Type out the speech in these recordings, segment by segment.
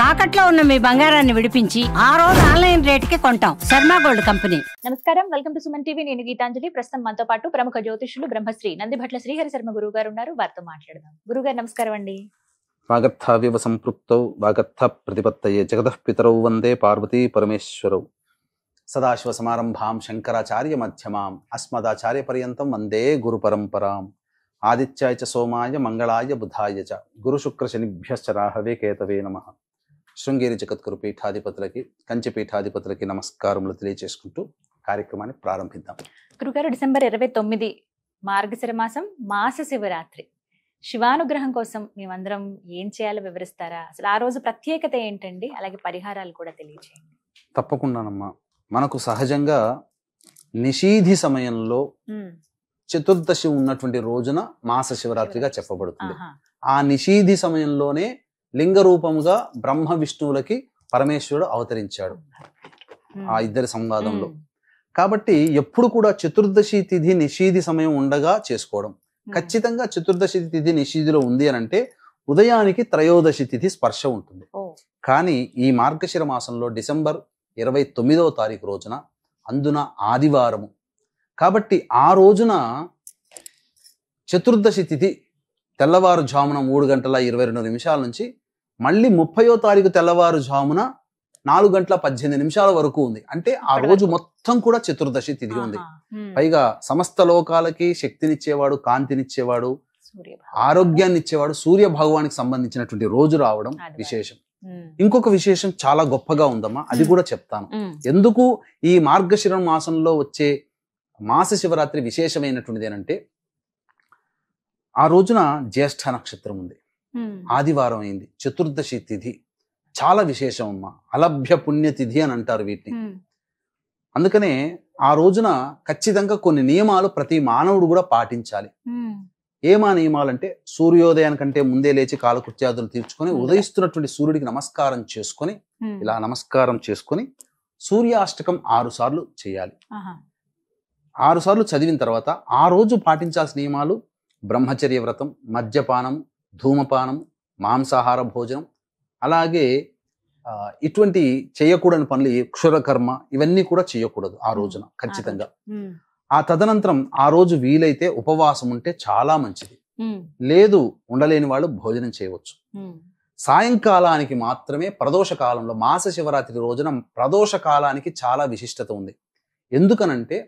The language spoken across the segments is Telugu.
తాకట్లో ఉన్న మీ బంగారాన్ని విడిపించి ఆ రోజు ఆన్లైన్ రేటుకి కొంటాం. Sharma gold company. నమస్కారం, వెల్కమ్ టు సుమన్ టీవీ. నేను గీతాంజలి. ప్రస్తుతం మనతో పాటు ప్రముఖ జ్యోతిష్యులు బ్రహ్మశ్రీ నందిభట్ల శ్రీహరి శర్మ గురువు గారు ఉన్నారు. వారితో మాట్లాడదాం. గురుగారు నమస్కారం అండి. వాగర్థావివ సంపృక్తౌ వాగర్థ ప్రతిపత్తయే జగతః పితరౌ వందే పార్వతీ పరమేశ్వరౌ సదాశివ సమారంభాం శంకరాచార్య మధ్యమాం అస్మదాచార్య పర్యంతం వందే గురు పరంపరాం. ఆదిత్యాయ చ సోమాయ మంగళాయ బుధాయ చ గురు శుక్ర శనిభ్యశ్చ రాహవే కేతవే నమః. శృంగేరి జగద్గురు పీఠాధిపతులకి, కంచి పీఠాధిపతులకి నమస్కారములు తెలియజేసుకుంటూ కార్యక్రమాన్ని ప్రారంభిద్దాం. గురుగారు, డిసెంబర్ 29 మార్గశిర మాసం, మాస శివరాత్రి. శివానుగ్రహం కోసం మేమందరం ఏం చేయాలో వివరిస్తారా? అసలు ఆ రోజు ప్రత్యేకత ఏంటండి? అలాగే పరిహారాలు కూడా తెలియజేయండి. తప్పకుండానమ్మా. మనకు సహజంగా నిషీధి సమయంలో చతుర్దశి ఉన్నటువంటి రోజున మాస శివరాత్రిగా చెప్పబడుతుంది. ఆ నిషీధి సమయంలోనే లింగ రూపముగా బ్రహ్మ విష్ణువులకి పరమేశ్వరుడు అవతరించాడు ఆ ఇద్దరి సంవాదంలో. కాబట్టి ఎప్పుడు కూడా చతుర్దశి తిథి నిషీధి సమయం ఉండగా చేసుకోవడం. ఖచ్చితంగా చతుర్దశి తిథి నిషీధిలో ఉంది అని అంటే ఉదయానికి త్రయోదశి తిథి స్పర్శ ఉంటుంది. కానీ ఈ మార్గశిర మాసంలో డిసెంబర్ 29వ తారీఖు రోజున, అందున ఆదివారము కాబట్టి ఆ రోజున చతుర్దశి తిథి తెల్లవారుజామున 3:22 నుంచి మళ్ళీ 30వ తారీఖు తెల్లవారుజామున 4:18 వరకు ఉంది. అంటే ఆ రోజు మొత్తం కూడా చతుర్దశి తిథి ఉంది. పైగా సమస్త లోకాలకి శక్తినిచ్చేవాడు, కాంతినిచ్చేవాడు, ఆరోగ్యాన్ని ఇచ్చేవాడు సూర్య భగవానికి సంబంధించినటువంటి రోజు రావడం విశేషం. ఇంకొక విశేషం చాలా గొప్పగా ఉందమ్మా, అది కూడా చెప్తాను. ఎందుకు ఈ మార్గశిర మాసంలో వచ్చే మాస శివరాత్రి విశేషమైనటువంటిది అంటే, ఆ రోజున జ్యేష్ఠ నక్షత్రం ఉంది, ఆదివారం అయింది, చతుర్దశి తిథి చాలా విశేషం అమ్మా. అలభ్య పుణ్యతిథి అని అంటారు వీటిని. అందుకనే ఆ రోజున ఖచ్చితంగా కొన్ని నియమాలు ప్రతి మానవుడు కూడా పాటించాలి. ఏమా నియమాలంటే, సూర్యోదయానికంటే ముందే లేచి కాలకృత్యాదులు తీర్చుకొని ఉదయిస్తున్నటువంటి సూర్యుడికి నమస్కారం చేసుకొని, ఇలా నమస్కారం చేసుకొని సూర్యాష్టకం 6 సార్లు చేయాలి. 6 సార్లు చదివిన తర్వాత ఆ రోజు పాటించాల్సిన నియమాలు: బ్రహ్మచర్య వ్రతం, మద్యపానం, ధూమపానం, మాంసాహార భోజనం, అలాగే ఇటువంటి చేయకూడని పనులు, క్షురకర్మ, ఇవన్నీ కూడా చేయకూడదు ఆ రోజున ఖచ్చితంగా. ఆ తదనంతరం ఆ రోజు వీలైతే ఉపవాసం ఉంటే చాలా మంచిది. లేదు ఉండలేని వాళ్ళు భోజనం చేయవచ్చు. సాయంకాలానికి మాత్రమే ప్రదోష కాలంలో, మాస శివరాత్రి రోజున ప్రదోష కాలానికి చాలా విశిష్టత ఉంది. ఎందుకనంటే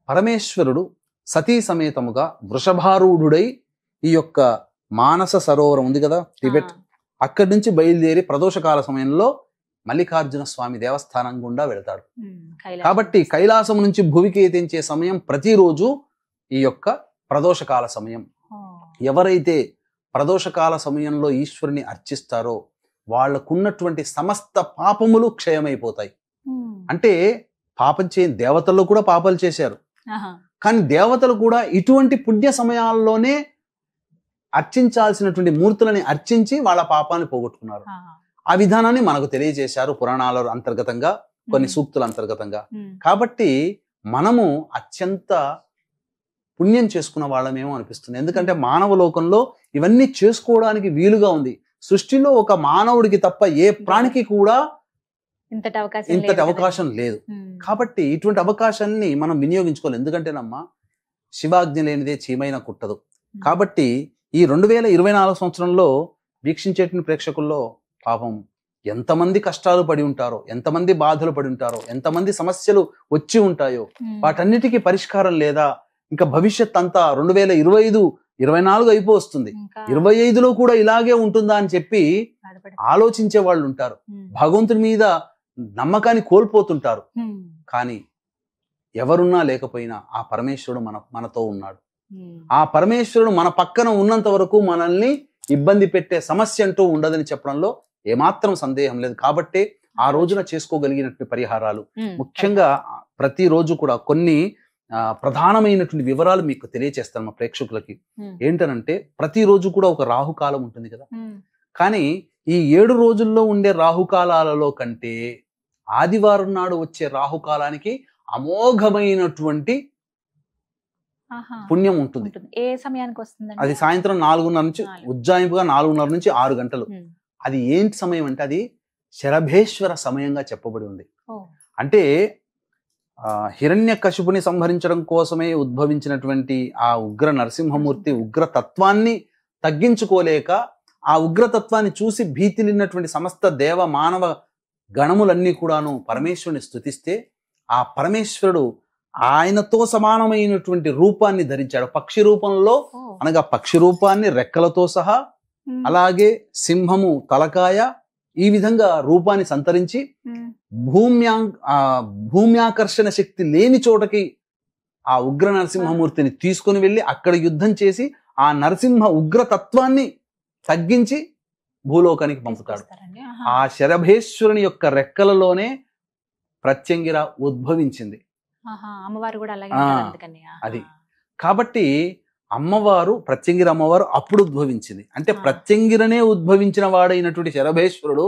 పరమేశ్వరుడు సతీ సమేతముగా వృషభారూఢుడై ఈ యొక్క మానస సరోవరం ఉంది కదా టిబెట్, అక్కడి నుంచి బయలుదేరి ప్రదోషకాల సమయంలో మల్లికార్జున స్వామి దేవస్థానం గుండా వెళ్తాడు. కాబట్టి కైలాసం నుంచి భూమికి ఎత్తించే సమయం ప్రతిరోజు ఈ యొక్క ప్రదోషకాల సమయం. ఎవరైతే ప్రదోషకాల సమయంలో ఈశ్వరుని అర్చిస్తారో వాళ్ళకున్నటువంటి సమస్త పాపములు క్షయమైపోతాయి. అంటే పాపం దేవతల్లో కూడా పాపాలు చేశారు, కానీ దేవతలు కూడా ఇటువంటి పుణ్య సమయాల్లోనే అర్చించాల్సినటువంటి మూర్తులని అర్చించి వాళ్ళ పాపాన్ని పోగొట్టుకున్నారు. ఆ విధానాన్ని మనకు తెలియజేశారు పురాణాల అంతర్గతంగా, కొన్ని సూక్తుల అంతర్గతంగా. కాబట్టి మనము అత్యంత పుణ్యం చేసుకున్న వాళ్ళమేమో అనిపిస్తుంది. ఎందుకంటే మానవ లోకంలో ఇవన్నీ చేసుకోవడానికి వీలుగా ఉంది. సృష్టిలో ఒక మానవుడికి తప్ప ఏ ప్రాణికి కూడా ఇంతటి అవకాశం లేదు. కాబట్టి ఇటువంటి అవకాశాన్ని మనం వినియోగించుకోవాలి. ఎందుకంటేనమ్మా, శివాజ్ఞ లేనిదే చీమైన కుట్టదు. కాబట్టి ఈ 2024 సంవత్సరంలో వీక్షించేటువంటి ప్రేక్షకుల్లో పాపం ఎంతమంది కష్టాలు పడి ఉంటారో, ఎంతమంది బాధలు పడి ఉంటారో, ఎంతమంది సమస్యలు వచ్చి ఉంటాయో, వాటన్నిటికీ పరిష్కారం లేదా? ఇంకా భవిష్యత్ అంతా 2025, 24 అయిపోతుంది, 25లో కూడా ఇలాగే ఉంటుందా అని చెప్పి ఆలోచించే వాళ్ళు ఉంటారు. భగవంతుడి మీద నమ్మకాన్ని కోల్పోతుంటారు. కానీ ఎవరున్నా లేకపోయినా ఆ పరమేశ్వరుడు మనతో ఉన్నాడు. ఆ పరమేశ్వరుడు మన పక్కన ఉన్నంత వరకు మనల్ని ఇబ్బంది పెట్టే సమస్య అంటూ ఉండదని చెప్పడంలో ఏమాత్రం సందేహం లేదు. కాబట్టి ఆ రోజున చేసుకోగలిగినటువంటి పరిహారాలు, ముఖ్యంగా ప్రతిరోజు కూడా కొన్ని ప్రధానమైనటువంటి వివరాలు మీకు తెలియచేస్తాను మా ప్రేక్షకులకి. ఏంటనంటే, ప్రతిరోజు కూడా ఒక రాహుకాలం ఉంటుంది కదా, కానీ ఈ 7 రోజుల్లో ఉండే రాహుకాలాలలో కంటే ఆదివారం నాడు వచ్చే రాహుకాలానికి అమోఘమైనటువంటి పుణ్యం ఉంటుంది. ఏ సమయానికి వస్తుంది? అది సాయంత్రం 4:30 నుంచి ఉజ్జాయింపుగా 4:30 నుంచి 6 గంటలు. అది ఏంటి సమయం అంటే, అది శరభేశ్వర సమయంగా చెప్పబడి ఉంది. ఓ. అంటే హిరణ్యకశిపుని సంహరించడం కోసమే ఉద్భవించినటువంటి ఆ ఉగ్ర నరసింహమూర్తి ఉగ్రతత్వాన్ని తగ్గించుకోలేక ఆ ఉగ్రతత్వాన్ని చూసి భీతిలిన్నటువంటి సమస్త దేవ మానవ గణములన్నీ కూడాను పరమేశ్వరుని స్తుతిస్తే ఆ పరమేశ్వరుడు ఆయనతో సమానమైనటువంటి రూపాన్ని ధరించాడు. పక్షి రూపంలో, ఓ. అనగా పక్షి రూపాన్ని రెక్కలతో సహా, ఉమ్. అలాగే సింహము తలకాయ, ఈ విధంగా రూపాన్ని సంతరించి ఉమ్. భూమ్యాకర్షణ శక్తి లేని చోటకి ఆ ఉగ్ర నరసింహమూర్తిని తీసుకుని వెళ్ళి అక్కడ యుద్ధం చేసి ఆ నరసింహ ఉగ్రతత్వాన్ని తగ్గించి భూలోకానికి పంపుతాడు. తీసుకొస్తారండి. ఆ శరభేశ్వరుని యొక్క రెక్కలలోనే ప్రత్యంగిర ఉద్భవించింది. అమ్మవారు కూడా అలాగే ఆ, ఉంటారు అందుకని. అది. కాబట్టి అమ్మవారు, ప్రత్యంగిర అమ్మవారు అప్పుడు ఉద్భవించింది. అంటే ప్రత్యంగిరనే ఉద్భవించిన వాడైనటువంటి శరభేశ్వరుడు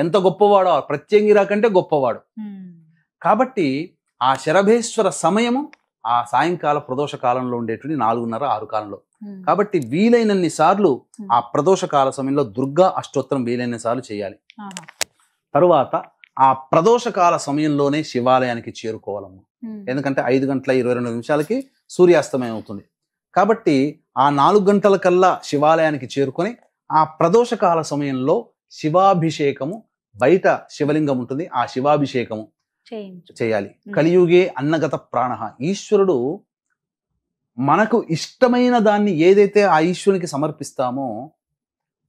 ఎంత గొప్పవాడో, ప్రత్యంగిర కంటే గొప్పవాడు. కాబట్టి ఆ శరభేశ్వర సమయము ఆ సాయంకాల ప్రదోష కాలంలో ఉండేటువంటి 4:30-6 కాలంలో. కాబట్టి వీలైనన్ని సార్లు ఆ ప్రదోష కాల సమయంలో దుర్గా అష్టోత్తరం వీలైన సార్లు చేయాలి. తరువాత ఆ ప్రదోష కాల సమయంలోనే శివాలయానికి చేరుకోవాలమ్మ. ఎందుకంటే 5:22 సూర్యాస్తమయం అవుతుంది. కాబట్టి ఆ 4 గంటల కల్లా శివాలయానికి చేరుకొని ఆ ప్రదోషకాల సమయంలో శివాభిషేకము, బయట శివలింగం ఉంటుంది, ఆ శివాభిషేకము చేయాలి. కలియుగే అన్నగత ప్రాణ. ఈశ్వరుడు మనకు ఇష్టమైన దాన్ని ఏదైతే ఆ ఈశ్వరునికి సమర్పిస్తామో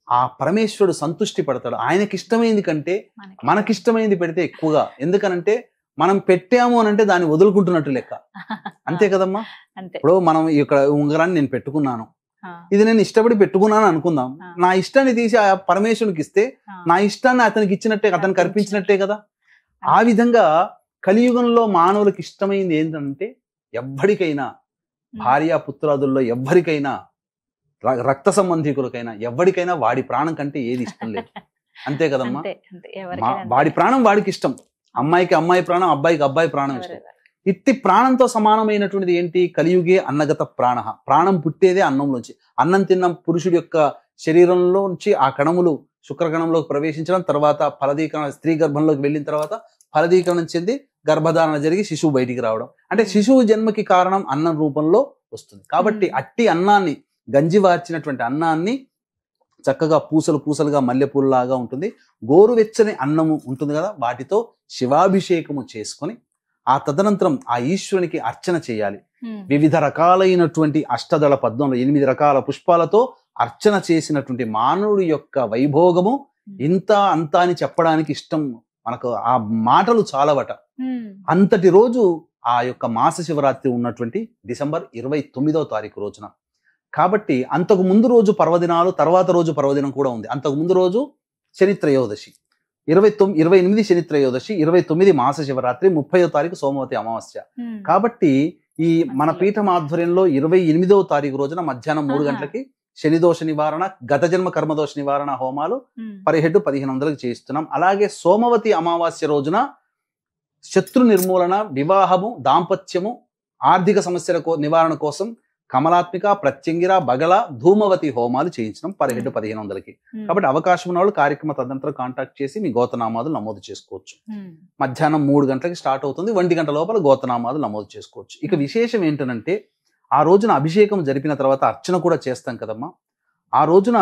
ఆ పరమేశ్వరుడు సంతుష్టి పడతాడు. ఆయనకి ఇష్టమైంది కంటే మనకిష్టమైంది పెడితే ఎక్కువగా. ఎందుకనంటే మనం పెట్టాము అని అంటే దాన్ని వదులుకుంటున్నట్టు లెక్క. అంతే కదమ్మా. ఇప్పుడు మనం ఇక్కడ ఉంగరాన్ని నేను పెట్టుకున్నాను, ఇది నేను ఇష్టపడి పెట్టుకున్నాను అనుకుందాం. నా ఇష్టాన్ని తీసి ఆ పరమేశ్వరునికి ఇస్తే నా ఇష్టాన్ని అతనికి ఇచ్చినట్టే, అతనికి అర్పించినట్టే కదా. ఆ విధంగా కలియుగంలో మానవులకు ఇష్టమైంది ఏంటంటే, ఎవ్వడికైనా భార్య పుత్రాదుల్లో ఎవ్వరికైనా, రక్త సంబంధికులకైనా ఎవ్వడికైనా వాడి ప్రాణం కంటే ఏది ఇష్టం లేదు. అంతే కదమ్మా. వాడి ప్రాణం వాడికి ఇష్టం. అమ్మాయికి అమ్మాయి ప్రాణం, అబ్బాయికి అబ్బాయి ప్రాణం ఇష్టం. ఇట్టి ప్రాణంతో సమానమైనటువంటిది ఏంటి? కలియుగే అన్నగత ప్రాణ. ప్రాణం పుట్టేదే అన్నంలోంచి. అన్నం తిన్న పురుషుడి యొక్క శరీరంలోంచి ఆ కణములు శుక్రకణంలోకి ప్రవేశించడం, తర్వాత ఫలదీకరణ, స్త్రీ గర్భంలోకి వెళ్ళిన తర్వాత ఫలదీకరణం చెంది గర్భధారణ జరిగి శిశువు బయటికి రావడం. అంటే శిశువు జన్మకి కారణం అన్నం రూపంలో వస్తుంది. కాబట్టి అట్టి అన్నాన్ని, గంజి వార్చినటువంటి అన్నాన్ని చక్కగా పూసలు పూసలుగా మల్లెపూలలాగా ఉంటుంది, గోరువెచ్చని అన్నము ఉంటుంది కదా, వాటితో శివాభిషేకము చేసుకొని ఆ తదనంతరం ఆ ఈశ్వరునికి అర్చన చేయాలి. వివిధ రకాలైనటువంటి అష్టదళ పద్మంలో 8 రకాల పుష్పాలతో అర్చన చేసినటువంటి మానవుడి యొక్క వైభోగము ఇంత అంత అని చెప్పడానికి ఇష్టం మనకు ఆ మాటలు చాలవట. అంతటి రోజు ఆ యొక్క మాస శివరాత్రి ఉన్నటువంటి డిసెంబర్ 29వ తారీఖు రోజున. కాబట్టి అంతకు ముందు రోజు పర్వదినాలు, తర్వాత రోజు పర్వదినం కూడా ఉంది. అంతకు ముందు రోజు శని త్రయోదశి, 28 శని త్రయోదశి, 29 మాస శివరాత్రి, 30వ తారీఖు సోమవతి అమావాస్య. కాబట్టి ఈ మన పీఠం ఆధ్వర్యంలో 28వ తారీఖు రోజున మధ్యాహ్నం 3 గంటలకి శనిదోష నివారణ, గత జన్మ కర్మదోష నివారణ హోమాలు పర్ హెడ్ 1500 చేయిస్తున్నాం. అలాగే సోమవతి అమావాస్య రోజున శత్రు నిర్మూలన, వివాహము, దాంపత్యము, ఆర్థిక సమస్యల నివారణ కోసం కమలాత్మిక, ప్రత్యంగిర, బగల, ధూమవతి హోమాలు చేయించడం పర్ హెడ్ 1500. కాబట్టి అవకాశం ఉన్న వాళ్ళు కార్యక్రమ తదనంతరం కాంటాక్ట్ చేసి మీ గోతనామాదులు నమోదు చేసుకోవచ్చు. మధ్యాహ్నం 3 గంటలకి స్టార్ట్ అవుతుంది, 1 గంట లోపల గోతనామాదులు నమోదు చేసుకోవచ్చు. ఇక విశేషం ఏంటంటే, ఆ రోజున అభిషేకం జరిపిన తర్వాత అర్చన కూడా చేస్తాం కదమ్మా. ఆ రోజున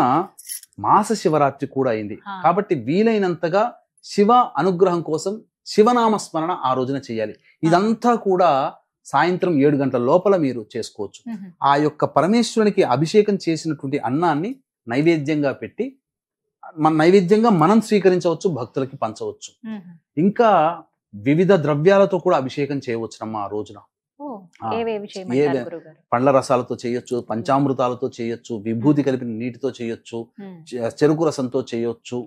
మాస శివరాత్రి కూడా అయింది. కాబట్టి వీలైనంతగా శివ అనుగ్రహం కోసం శివనామస్మరణ ఆ రోజున చేయాలి. ఇదంతా కూడా సాయంత్రం 7 గంటల లోపల మీరు చేసుకోవచ్చు. ఆ యొక్క పరమేశ్వరునికి అభిషేకం చేసినటువంటి అన్నాన్ని నైవేద్యంగా పెట్టి నైవేద్యంగా మనం స్వీకరించవచ్చు, భక్తులకి పంచవచ్చు. ఇంకా వివిధ ద్రవ్యాలతో కూడా అభిషేకం చేయవచ్చునమ్మా ఆ రోజున. పండ్ల రసాలతో చేయొచ్చు, పంచామృతాలతో చేయొచ్చు, విభూతి కలిపిన నీటితో చేయొచ్చు, చెరుకు రసంతో చేయొచ్చు.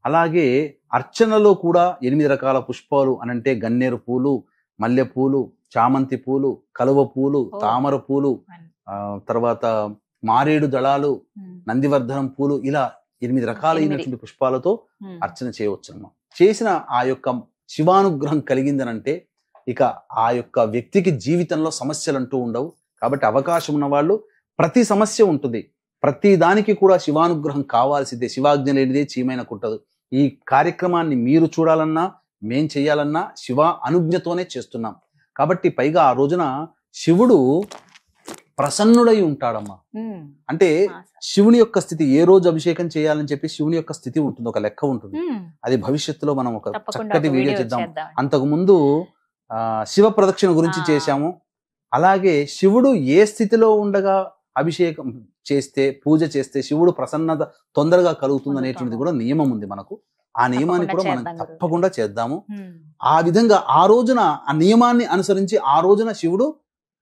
అలాగే అర్చనలో కూడా 8 రకాల పుష్పాలు అనంటే గన్నేరు పూలు, మల్లె పూలు, చామంతి పూలు, కలువ పూలు, తామర పూలు, తర్వాత మారేడు దళాలు, నందివర్ధనం పూలు, ఇలా 8 రకాలైనటువంటి పుష్పాలతో అర్చన చేయవచ్చునమ్మా. చేసిన ఆ యొక్క శివానుగ్రహం కలిగిందనంటే ఇక ఆ యొక్క వ్యక్తికి జీవితంలో సమస్యలు అంటూ ఉండవు. కాబట్టి అవకాశం ఉన్న వాళ్ళు, ప్రతి సమస్య ఉంటుంది, ప్రతి దానికి కూడా శివానుగ్రహం కావాల్సిందే. శివాజ్ఞ లేనిదే చీమైన కుట్టదు. ఈ కార్యక్రమాన్ని మీరు చూడాలన్నా మేం చేయాలన్నా శివ అనుజ్ఞతోనే చేస్తున్నాం. కాబట్టి పైగా ఆ రోజున శివుడు ప్రసన్నుడై ఉంటాడమ్మా. అంటే శివుని యొక్క స్థితి, ఏ రోజు అభిషేకం చేయాలని చెప్పి శివుని యొక్క స్థితి ఉంటుంది, ఒక లెక్క ఉంటుంది. అది భవిష్యత్తులో మనం ఒక చక్కటి వీడియో చేద్దాం. అంతకు ముందు శివ ప్రదక్షిణ గురించి చేశాము. అలాగే శివుడు ఏ స్థితిలో ఉండగా అభిషేకం చేస్తే, పూజ చేస్తే శివుడు ప్రసన్నత తొందరగా కలుగుతుంది అనేటువంటిది కూడా నియమం ఉంది మనకు. ఆ నియమాన్ని కూడా మనం తప్పకుండా చేద్దాము. ఆ విధంగా ఆ రోజున ఆ నియమాన్ని అనుసరించి ఆ రోజున శివుడు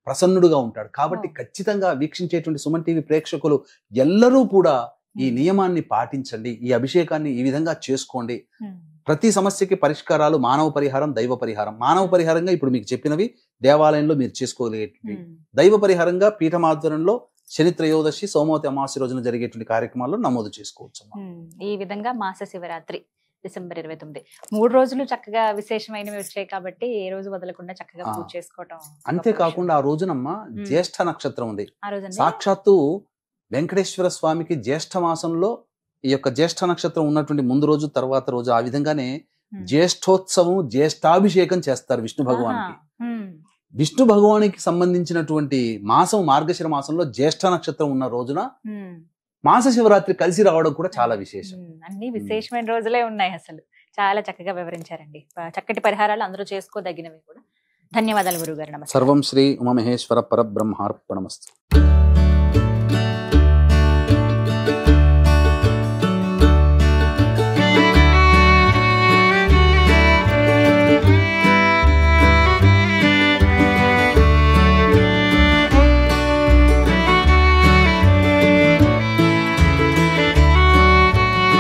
ప్రసన్నుడుగా ఉంటాడు. కాబట్టి ఖచ్చితంగా వీక్షించేటువంటి సుమన్ టీవీ ప్రేక్షకులు ఎల్లరూ కూడా ఈ నియమాన్ని పాటించండి, ఈ అభిషేకాన్ని ఈ విధంగా చేసుకోండి. ప్రతి సమస్యకి పరిష్కారాలు మానవ పరిహారం, దైవ పరిహారం. మానవ పరిహారంగా ఇప్పుడు మీకు చెప్పినవి దేవాలయంలో మీరు చేసుకోగలిగేటువంటి, దైవ పరిహారంగా పీఠమాధ్వర్యంలో శని త్రయోదశి, సోమవతి అమావాస్య రోజున జరిగేటువంటి కార్యక్రమాల్లో నమోదు చేసుకోవచ్చు. ఈ విధంగా మాస శివరాత్రి డిసెంబర్ 29 3 రోజులు చక్కగా విశేషమైనవి వచ్చాయి కాబట్టి ఏ రోజు వదలకుండా చక్కగా పూజ చేసుకోవటం. అంతేకాకుండా ఆ రోజునమ్మ జ్యేష్ఠ నక్షత్రం ఉంది. సాక్షాత్తు వెంకటేశ్వర స్వామికి జ్యేష్ఠ మాసంలో ఈ యొక్క జ్యేష్ఠ నక్షత్రం ఉన్నటువంటి ముందు రోజు, తర్వాత రోజు, ఆ విధంగానే జ్యేష్ఠోత్సవం, జ్యేష్ఠాభిషేకం చేస్తారు విష్ణు భగవానికి. విష్ణు భగవానికి సంబంధించినటువంటి మాసం మార్గశిర మాసంలో జ్యేష్ఠ నక్షత్రం ఉన్న రోజున మాస శివరాత్రి కలిసి రావడం కూడా చాలా విశేషం. అన్ని విశేషమైన రోజులే ఉన్నాయి. అసలు చాలా చక్కగా వివరించారండి. చక్కటి పరిహారాలు అందరూ చేసుకోదగినవి కూడా. ధన్యవాదాలు గురుగారు. నమస్కారం. సర్వం శ్రీ ఉమామహేశ్వర పరబ్రహ్మార్పణమస్తు.